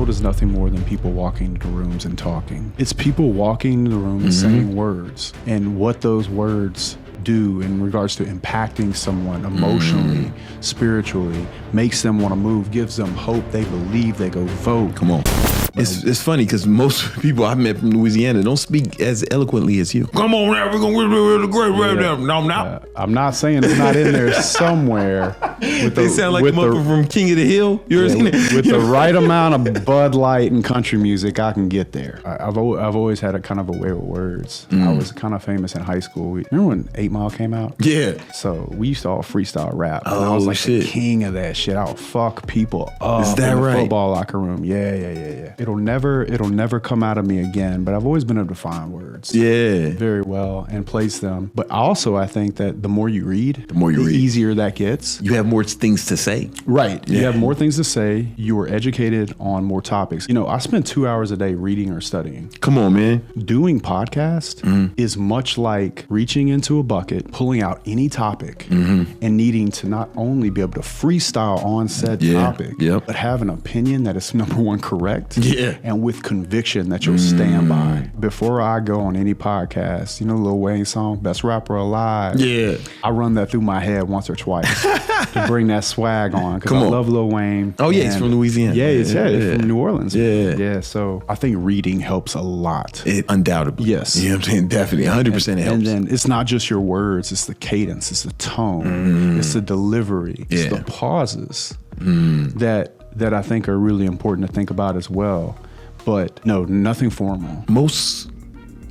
world is nothing more than people walking into rooms and talking. It's people walking into the room and saying words, and what those words do in regards to impacting someone emotionally, spiritually, makes them want to move, gives them hope, they believe, they go vote. Come on. It's funny because most people I've met from Louisiana don't speak as eloquently as you. Come on now, we're going to the great no. I'm not saying it's not in there somewhere. They sound like Muppet from King of the Hill. With the right amount of Bud Light and country music, I can get there. I've always had a kind of a way with words. I was kind of famous in high school. Remember when 8 Mile came out? Yeah. So we used to all freestyle rap. Oh, and I was like shit. the king of that shit. I would fuck people up Is that in the right? football locker room. Yeah. It'll never come out of me again, but I've always been able to find words. Yeah. Very well and place them. But also I think that the more you read, the read. easier that gets. You have more things to say. Right. Yeah. You have more things to say. You are educated on more topics. You know, I spend 2 hours a day reading or studying. Come on, man. Doing podcast is much like reaching into a bucket, pulling out any topic, and needing to not only be able to freestyle on said topic, but have an opinion that is number one correct, and with conviction that you'll stand by. Before I go on any podcast, you know Lil Wayne song, Best Rapper Alive? Yeah. I run that through my head once or twice to bring that swag on, because I love Lil Wayne. Oh yeah, he's from Louisiana. Yeah, it's from New Orleans. Yeah. So I think reading helps a lot. It undoubtedly. Yes. You know what I'm saying? Definitely. 100% it helps. And then it's not just your words, it's the cadence, it's the tone, it's the delivery, it's the pauses that I think are really important to think about as well. But no, nothing formal. Most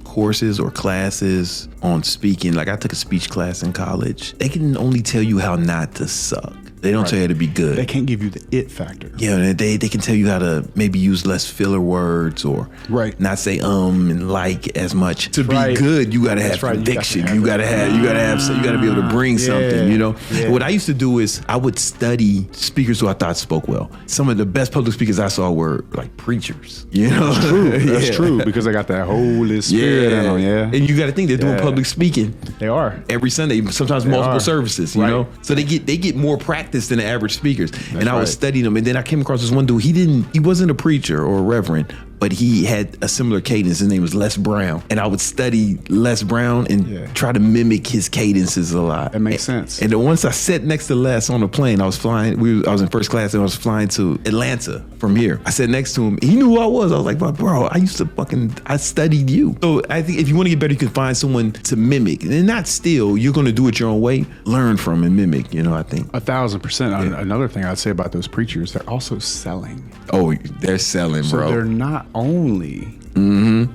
courses or classes on speaking, like I took a speech class in college, they can only tell you how not to suck. They don't tell you how to be good. They can't give you the it factor. Yeah, they can tell you how to maybe use less filler words or not say and like as much. To be good, you gotta have conviction. You gotta be able to bring something, you know? Yeah. What I used to do is I would study speakers who I thought spoke well. Some of the best public speakers I saw were like preachers. You know? That's true. That's true, because they got that Holy Spirit in them, And you gotta think they're doing public speaking. They are. Every Sunday, sometimes multiple services, you know? So they get more practice than the average speakers. And I would study them. And then I came across this one dude, he wasn't a preacher or a reverend, but he had a similar cadence. His name was Les Brown. And I would study Les Brown and try to mimic his cadences a lot. That makes sense. And then once I sat next to Les on a plane, I was in first class and I was flying to Atlanta from here. I sat next to him. He knew who I was. I was like, bro, I studied you. So I think if you want to get better, you can find someone to mimic. And not steal. You're going to do it your own way. Learn from and mimic, you know, I think. 1,000%. Yeah. Another thing I'd say about those preachers, they're also selling. Oh, they're selling, so bro. They're not only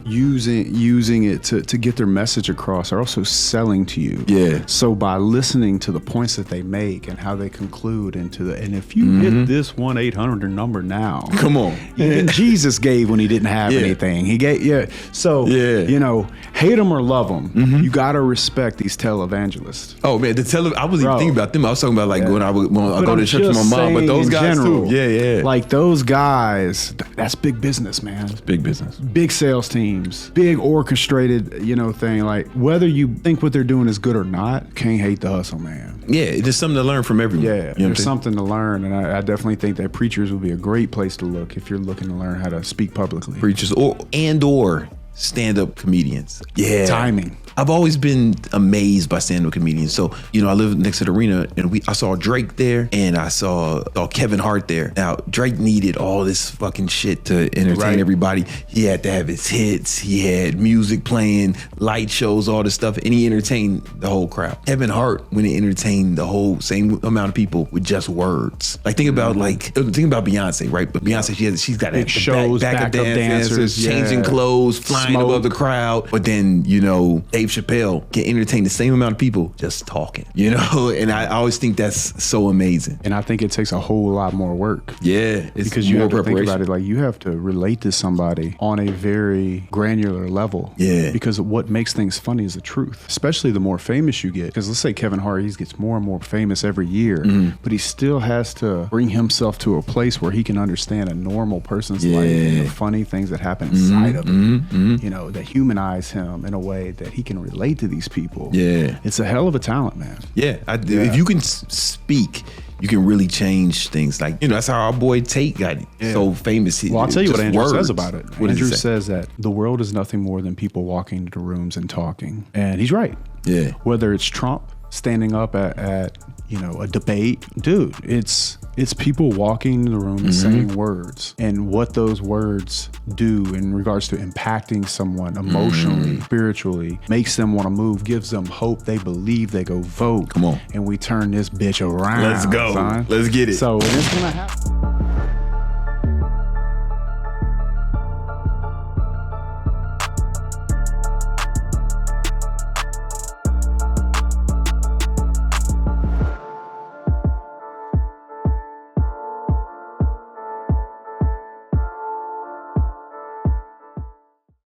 using it to get their message across, they're also selling to you. Yeah. So by listening to the points that they make and how they conclude and if you hit this 1-800 number now, come on. Even Jesus gave when he didn't have anything. He gave, So you know, hate them or love them, you gotta respect these televangelists. Oh man, I wasn't even thinking about them. I was talking about like when I go to church with my mom, but those guys too. Yeah. Like those guys, that's big business, man. It's big business. Big sales teams, big orchestrated, you know, thing. Like whether you think what they're doing is good or not, can't hate the hustle, man. Yeah, there's something to learn from everyone. Yeah, there's something to learn, and I definitely think that preachers would be a great place to look if you're looking to learn how to speak publicly. Preachers or stand-up comedians. Yeah. Timing. I've always been amazed by stand-up comedians. So, you know, I live next to the arena and I saw Drake there and I saw Kevin Hart there. Now, Drake needed all this fucking shit to entertain everybody. He had to have his hits. He had music playing, light shows, all this stuff, and he entertained the whole crowd. Kevin Hart, when he entertained the whole same amount of people with just words. Like think about Beyonce, right? But Beyonce, she's got big shows, backup dancers, changing clothes, flying above the crowd. But then, you know, Dave Chappelle can entertain the same amount of people just talking, you know? And I always think that's so amazing. And I think it takes a whole lot more work. Yeah. It's because you have to think about it, like you have to relate to somebody on a very granular level. Yeah. Because what makes things funny is the truth, especially the more famous you get. Because let's say Kevin Hart, he gets more and more famous every year, but he still has to bring himself to a place where he can understand a normal person's life and the funny things that happen inside of him, you know, that humanize him in a way that he can relate to these people. Yeah. It's a hell of a talent, man. Yeah. If you can speak you can really change things. Like, that's how our boy Tate got so famous. Well, I'll tell you what Andrew says about it. What Andrew says that the world is nothing more than people walking into rooms and talking. And he's right. Yeah. Whether it's Trump standing up at a debate, dude, it's people walking in the room and saying words, and what those words do in regards to impacting someone emotionally, spiritually, makes them want to move, gives them hope. They believe, they go vote. Come on. And we turn this bitch around. Let's go. Son. Let's get it. So it's gonna happen.